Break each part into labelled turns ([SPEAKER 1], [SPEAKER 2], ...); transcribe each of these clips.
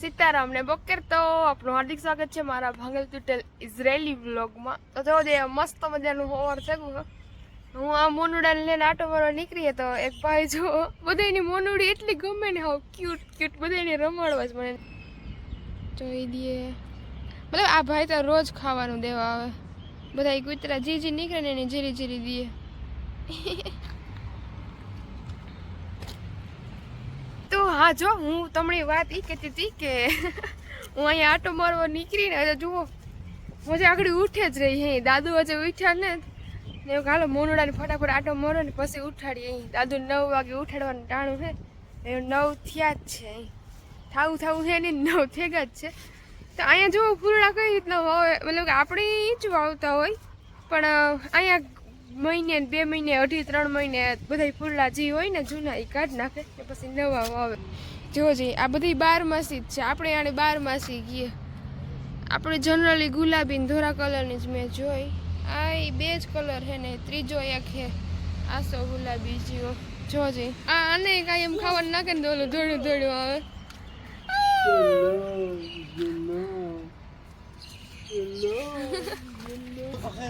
[SPEAKER 1] સીતારામ ને બકેર તો આપણું હાર્દિક સ્વાગત છે મારા ભાંગલ તૂટેલ ઇઝરાયલી વ્લોગમાં। તો જો જે મસ્ત મજાનું હોવર છે હું આ મોનુડાને લઈને આટો મારવા નીકળીએ તો એક ભાઈ જો બધાની મોનુડી એટલી ગમે ને હાવ ક્યુટ ક્યુટ બધાને રમાડવા જ મને જોઈ દઈએ। મતલબ આ ભાઈ તો રોજ ખાવાનું દેવા આવે, બધા કૂતરા જી નીકળે ને એને જીરી જીરી દઈએ। તો હા જો હું તમને વાત એ કહેતી હતી કે હું અહીંયા આટો મારવા નીકળીને હજુ જુઓ હજે આગળ ઉઠે જ રહી હે દાદુ હજે ઉઠ્યા ને એવું હાલો મોનુડાને ફટાફટ આટો મારો ને પછી ઉઠાડીએ અહીં દાદુ 9 વાગે ઉઠાડવાનું ટાણું છે એ 9 થયા જ છે અહીં થાવું છે ને 9 થયા જ છે। તો અહીંયા જુઓ ફૂલડા કઈ રીતના વાવે મતલબ કે આપણે જ વાવતા હોય પણ અહીંયા મહિને 2 મહિને 2.5-3 મહિને બધા ફૂલડા જે હોય ને જૂના એ કાઢ નાખે ને પછી નવા વાવે। જો જી આ બધી 12 માસી જ છે, આપણે આને 12 માસી કહીએ। આપણે જનરલી ગુલાબી ને ધોરા કલરની જ મેં જોઈ, આ એ 2 જ કલર છે ને ત્રીજો એક છે આસો ગુલાબી જેવો। જોજી આને કાંઈ એમ ખાવાનું નાખે ને તો ઓલું ધોળું ધોળું આવે।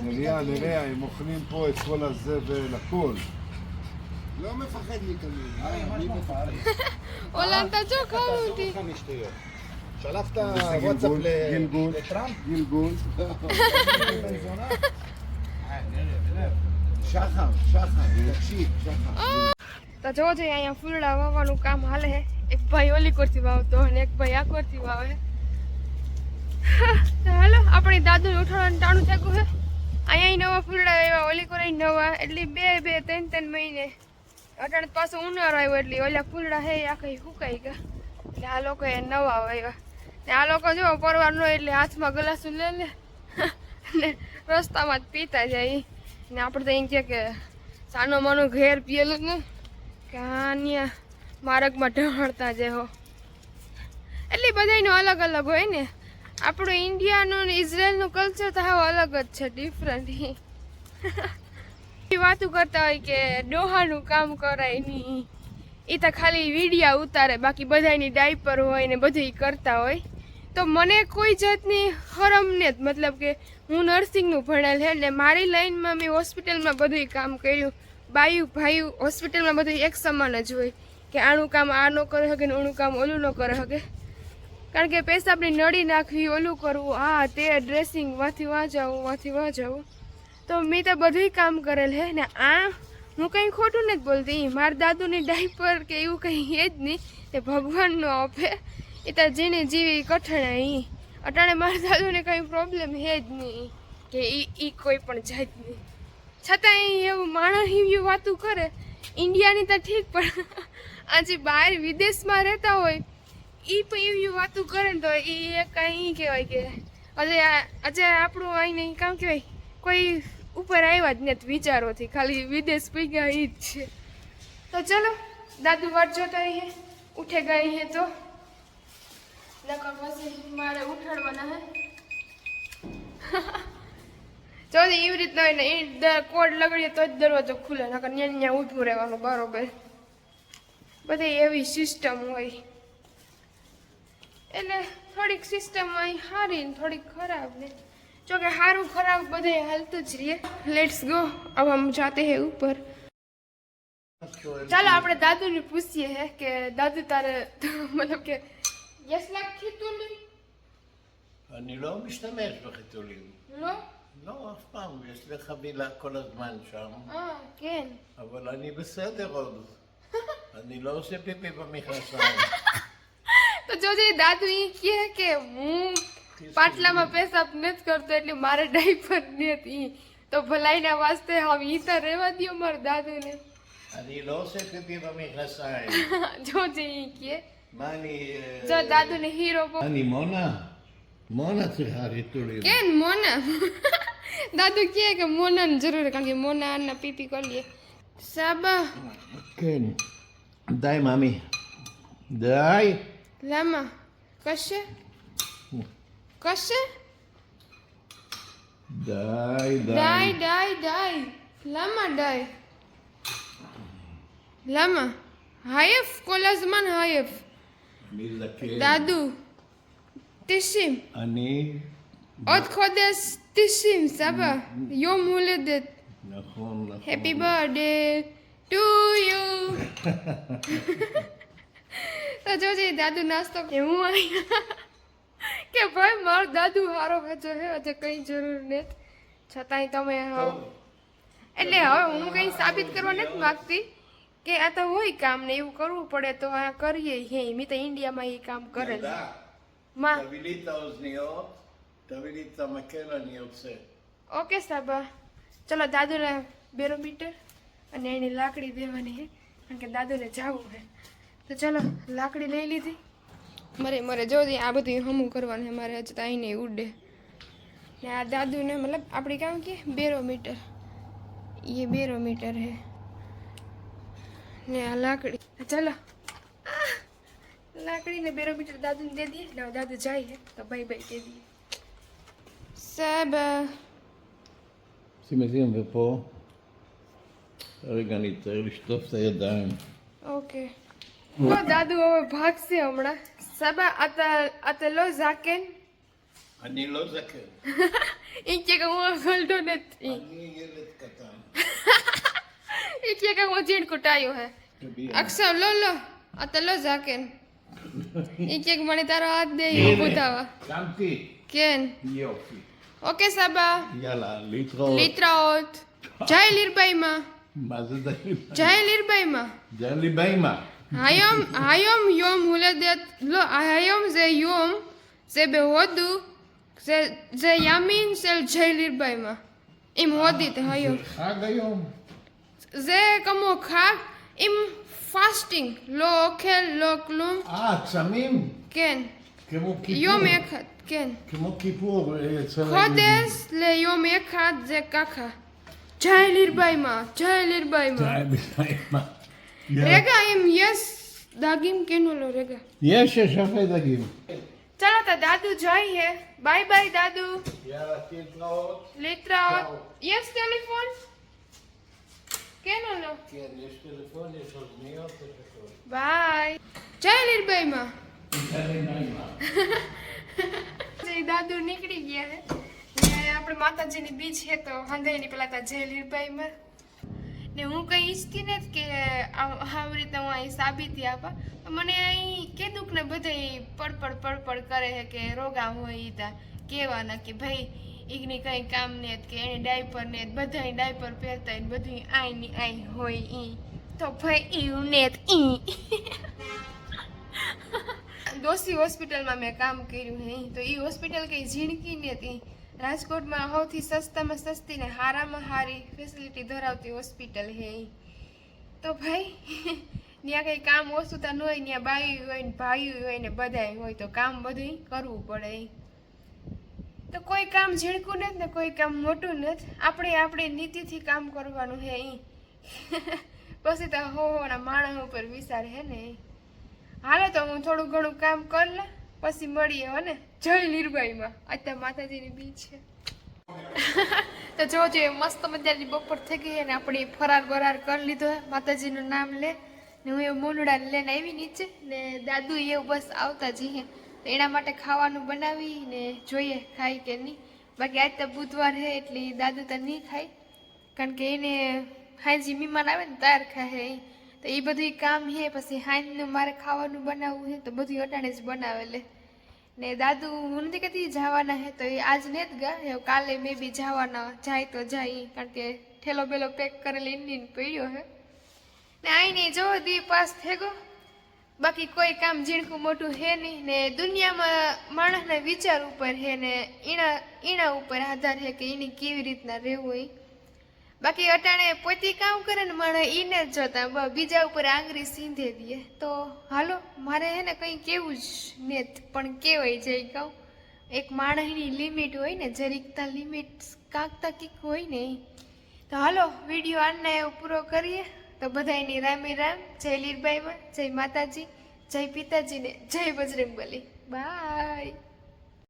[SPEAKER 2] נראה, הם אוכלים פה את כל הזבל, הכל.
[SPEAKER 3] לא מפחד מכלבים, אני מפחד.
[SPEAKER 1] אולן תג'ו קראו אותי.
[SPEAKER 3] שלחת וואטסאפ לטראמפ?
[SPEAKER 2] גלגול.
[SPEAKER 3] שחר, תקשיב, שחר.
[SPEAKER 1] તો જો છે અહીંયા ફૂલડા વાવવાનું કામ હાલે છે, એક ભાઈ ઓલી કોરથી વાવતો અને એક ભાઈ આ કોરથી વાવે। તો હાલો આપણી દાદુને ઉઠાડવાનું ટાણું થયું છે, અહીંયા નવા ફૂલડા આવ્યા ઓલી કોરે નવા એટલે 2-3 મહિને અટાણે પાછો ઉનાળો આવ્યો એટલે ઓલા ફૂલડા હે આખા સુકાઈ ગયા એટલે આ લોકોએ નવા આવ્યા ને આ લોકો જો પરવાર નો એટલે હાથમાં ગલાસું લે લે ને રસ્તામાં જ પીતા જાય ને આપણે તો એમ કે સાનો માનો ઘેર પીએલું ને કે અહીંયા માર્ગમાં ઢળતા જાય હો એટલે બધાનું અલગ અલગ હોય ને। આપણું ઇન્ડિયાનું ને ઇઝરાયલનું કલ્ચર તો હાવ અલગ જ છે, ડિફરન્ટ। વાતું કરતા હોય કે ડોહાનું કામ કરાય નહીં, એ તો ખાલી વિડીયા ઉતારે બાકી બધાની ડાયપર હોય ને બધું કરતા હોય। તો મને કોઈ જાતની હરમ ને જ મતલબ કે હું નર્સિંગનું ભણેલ છે ને મારી લાઈનમાં મેં હોસ્પિટલમાં બધું કામ કર્યું, બાયું ભાયું હોસ્પિટલમાં બધું એક સમાન જ હોય કે આનું કામ આ ન કરી શકે ને ઓનું કામ ઓલું ન કરી શકે, કારણ કે પેશાબની નળી નાખવી ઓલું કરવું આ તે ડ્રેસિંગ વાંથી વાં જાવું। તો મેં તો બધું કામ કરેલ હે ને આ હું કંઈ ખોટું નથી બોલતી, મારા દાદુની ડાયપર કે એવું કંઈ હે જ નહીં, એ ભગવાનનો આપે, એ તો જેને જીવી કઠણાઈ। અટાણે મારા દાદુને કંઈ પ્રોબ્લેમ હે જ નહીં કે એ કોઈ પણ જાતની, છતાંય એવું માણસ એવી વાતું કરે ઇન્ડિયાની તો ઠીક પણ આજે બહાર વિદેશમાં રહેતા હોય એ પણ એવી વાતું કરે ને તો એ કાંઈ કહેવાય કે આજે આપણું આઈને કામ કહેવાય કોઈ ઉપર આવ્યા જ નથી વિચારોથી, ખાલી વિદેશ પી ગયા એ જ છે। તો ચલો દાદુ વાટ જોતા રહીએ, ઉઠે ગઈ હે તો નકર પછી મારે ઉઠાડવાના હે। જો એવી રીતના હોય ને એ કોડ લગડીએ તો જ દરવાજો ખુલે, નકર ત્યાં ઊભું રહેવાનું બરોબર, બધી એવી સિસ્ટમ હોય એટલે થોડીક સિસ્ટમ અહીં સારી ને થોડીક ખરાબ ને જો કે સારું ખરાબ બધે હાલતું જ રહીએ। લેટ્સ ગો, अब हम जाते हैं ऊपर। ચાલો આપણે દાદુને પૂછીએ હે કે દાદુ તારે મતલબ કે יש לך חיתולים?
[SPEAKER 4] אני לא משתמש בחיתולים.
[SPEAKER 1] לא?
[SPEAKER 4] לא, אף פעם. יש לי חבילה כל הזמן שם.
[SPEAKER 1] כן.
[SPEAKER 4] אבל אני בסדר עוד. אני לא עושה פיפי במכנסיים.
[SPEAKER 1] તો જોજે દાદુ એ કહે કે હું પાટલામાં પેશાબ નથી કરતો એટલે મારે ડાયપર નથી, તો ભલાઈના વાસ્તે હવે ઈ તો રહેવા દ્યો મારા દાદુને।
[SPEAKER 4] אני לא עושה פיפי במכנסיים.
[SPEAKER 1] જોજે ઈ કહે
[SPEAKER 4] מה אני...
[SPEAKER 1] જો દાદુને હીરો
[SPEAKER 4] אני מונה? מונה צריכה חיתולים.
[SPEAKER 1] કેન મોના દાદુ કહે કે મોનાની જરૂર કારણ કે મોનાના પીપી કરી લે। સાબા
[SPEAKER 4] כן. די, מאמי. די.
[SPEAKER 1] למה? קשה? קשה?
[SPEAKER 4] די, די.
[SPEAKER 1] די. למה די? למה? עייף, כל הזמן עייף.
[SPEAKER 4] אני זקן.
[SPEAKER 1] દાદુ 90.
[SPEAKER 4] אני...
[SPEAKER 1] עוד חודש 90, סבא. יום הולדת.
[SPEAKER 4] נכון, נכון.
[SPEAKER 1] Happy birthday to you. તો જોજે દાદુ નાસ્તો કે હું અહીંયા કે ભાઈ મારો દાદુ હારો વેચો હે હજે કઈ જરૂર નથી છતાંય તમે એટલે હવે હું કઈ સાબિત કરવા નથી માંગતી કે આ તો હોય કામ ને એવું કરવું પડે તો આ કરીએ હે મેં તો ઇન્ડિયામાં એ કામ કરેલ માં
[SPEAKER 4] תביא לי את האוזניות, תביא לי את המקל, אני יוצא.
[SPEAKER 1] ઓકે સાબા ચલો દાદુને બેરોમીટર અને એની લાકડી દેવાની હે કારણ કે દાદુને જાવું હે તો ચલો લાકડી લઈ લીધી મરે જોજે આ બધું હમું કરવાનું હે મારે હજુ તો અહીં નહીં ઉડે ને આ દાદુને મતલબ આપણે કામ કે બેરોમીટર એ બેરોમીટર હે ને આ લાકડી ચલો લાકડી ને બેરોમીટર દાદુને દે દઈએ ને દાદુ જાય હે તો ભાઈ ભાઈ દે દઈએ સાબા
[SPEAKER 4] שים את זה ופה. רגע, אני צריך לשטוף את הידיים.
[SPEAKER 1] ઓકે તો દાદુ હવે ભાગશે હમણાં સાબા આતા લો ઝાકેન
[SPEAKER 4] אני לא זקן.
[SPEAKER 1] ઈ કે હું ગલડો નથી
[SPEAKER 4] אני ילד קטן.
[SPEAKER 1] ઈ કે હું જીણ કુટાયો હે
[SPEAKER 4] תביאי.
[SPEAKER 1] અક્ષર લો આતા લો ઝાકેન ઈ કે મને તારો હાથ દે પૂતાવા
[SPEAKER 4] שמתי.
[SPEAKER 1] કેન
[SPEAKER 4] יופי.
[SPEAKER 1] ઓકે સાબા
[SPEAKER 4] יאללה, להתראות.
[SPEAKER 1] લીત્રાઓત જય લીરબાઈમાં
[SPEAKER 4] מה זה דעים?
[SPEAKER 1] જય લીરબાઈમાં
[SPEAKER 4] זה לי באמא.
[SPEAKER 1] היום יום הולדת, לא, היום זה יום, זה בהודו, זה ימין של ג'ייליר ביימה. עם הודית היום.
[SPEAKER 4] זה חג היום.
[SPEAKER 1] זה כמו חג עם פאסטינג, לא אוכל, לא כלום.
[SPEAKER 4] צמים?
[SPEAKER 1] כן.
[SPEAKER 4] כמו כיפור.
[SPEAKER 1] יום אחד, כן.
[SPEAKER 4] כמו כיפור. אצל
[SPEAKER 1] חודש ליום אחד זה ככה. ג'ייליר ביימה, ג'ייליר ביימה.
[SPEAKER 4] באמא.
[SPEAKER 1] רגע, אם יש דגים, כן או לא, רגע.
[SPEAKER 4] יש הרבה דגים.
[SPEAKER 1] ચલો તો દાદુ જઈએ બાય બાય દાદુ
[SPEAKER 4] יאללה, תתראות.
[SPEAKER 1] להתראות יש טלפון? כן או לא?
[SPEAKER 4] כן, יש טלפון, יש אוזניות, יש הכל.
[SPEAKER 1] બાય જય લીરબાઈમાં દાદુ નીકળી ગયા હે ને આપણે માતાજીની બીજ છે તો હંધાઈની પેલા તા જય લીરબાઈમાં ને હું કઈ ઈચ્છતી નથી કે આવી રીતે હું અહીં સાબિતી આપા મને અહીં કીધું ને બધા પડપડ કરે છે કે રોગા હોય ઈ તા કહેવાના કે ભાઈ ઈગની કંઈ કામ ને કે એને ડાયપર ને બધાય ડાયપર પહેરતા હોય બધું આઈ ની આઈ હોય ઈ તો ભાઈ ઈ ને ઈ દોશી હોસ્પિટલમાં મેં કામ કર્યું હે તો ઈ હોસ્પિટલ કઈ ઝીણકી ને હતી રાજકોટમાં સૌથી સસ્તામાં સસ્તી ને હારામાં હારી ફેસિલિટી ધરાવતી હોસ્પિટલ હે તો ભાઈ ત્યાં કંઈ કામ ઓછું તો ન હોય ત્યાં બાઈ હોય ને ભાઈ હોય ને બધાય હોય તો કામ બધું કરવું પડે તો કોઈ કામ ઝીણકું નથી ને કોઈ કામ મોટું નથી આપણે આપણી નીતિથી કામ કરવાનું હે પછી તો હોના માણસ ઉપર વિચાર હે ને હાલો તો હું થોડું ઘણું કામ કરી લે પછી મળીએ હો ને જય લીરબાઈમાં અત્યારે માતાજીની બીજ છે તો જોજે મસ્ત મજાની બપોર થઈ ગઈ અને આપણે ફરાર બરાર કરી લીધો હે માતાજીનું નામ લે ને હું એવું મૂંડાને લઈને આવી નીચે ને દાદુ એવું બસ આવતા જઈએ તો એના માટે ખાવાનું બનાવી ને જોઈએ ખાય કે નહીં બાકી આજ તો બુધવાર છે એટલે દાદુ તો નહીં ખાય કારણ કે એને હાંજી મહેમાન આવે ને તાર ખાય તો એ બધું કામ છે પછી હાંજનું મારે ખાવાનું બનાવવું છે તો બધું અટાણે જ બનાવે લે ને દાદુ હું નથી કહેતી જવાના હે તો એ આજ ને જ ગયા કાલે મે બી જવાના જાય તો જાય કારણ કે ઠેલો બેલો પેક કરેલી ઇન્ડિયન પડ્યો હે ને આઈને જો દી પાસ થઈ ગયો બાકી કોઈ કામ ઝીણકું મોટું હે નહીં ને દુનિયામાં માણસના વિચાર ઉપર હે ને એના ઉપર આધાર છે કે એને કેવી રીતના રહેવું હોય બાકી અટાણે પોતે કામ કરે ને માણસ એને જ જોતા બીજા ઉપર આંગળી સીંધે દે તો હાલો મારે હે ને કંઈ કેવું જ ને પણ કેવાય જાય કહું એક માણસની લિમિટ હોય ને જરીકતા લિમિટ કાંકતા કીક હોય ને તો હાલો વિડીયો આના એવો પૂરો કરીએ તો બધાની રામે રામ જય લીરબાઈમાં જય માતાજી જય પિતાજી ને જય બજરંગબલી બાય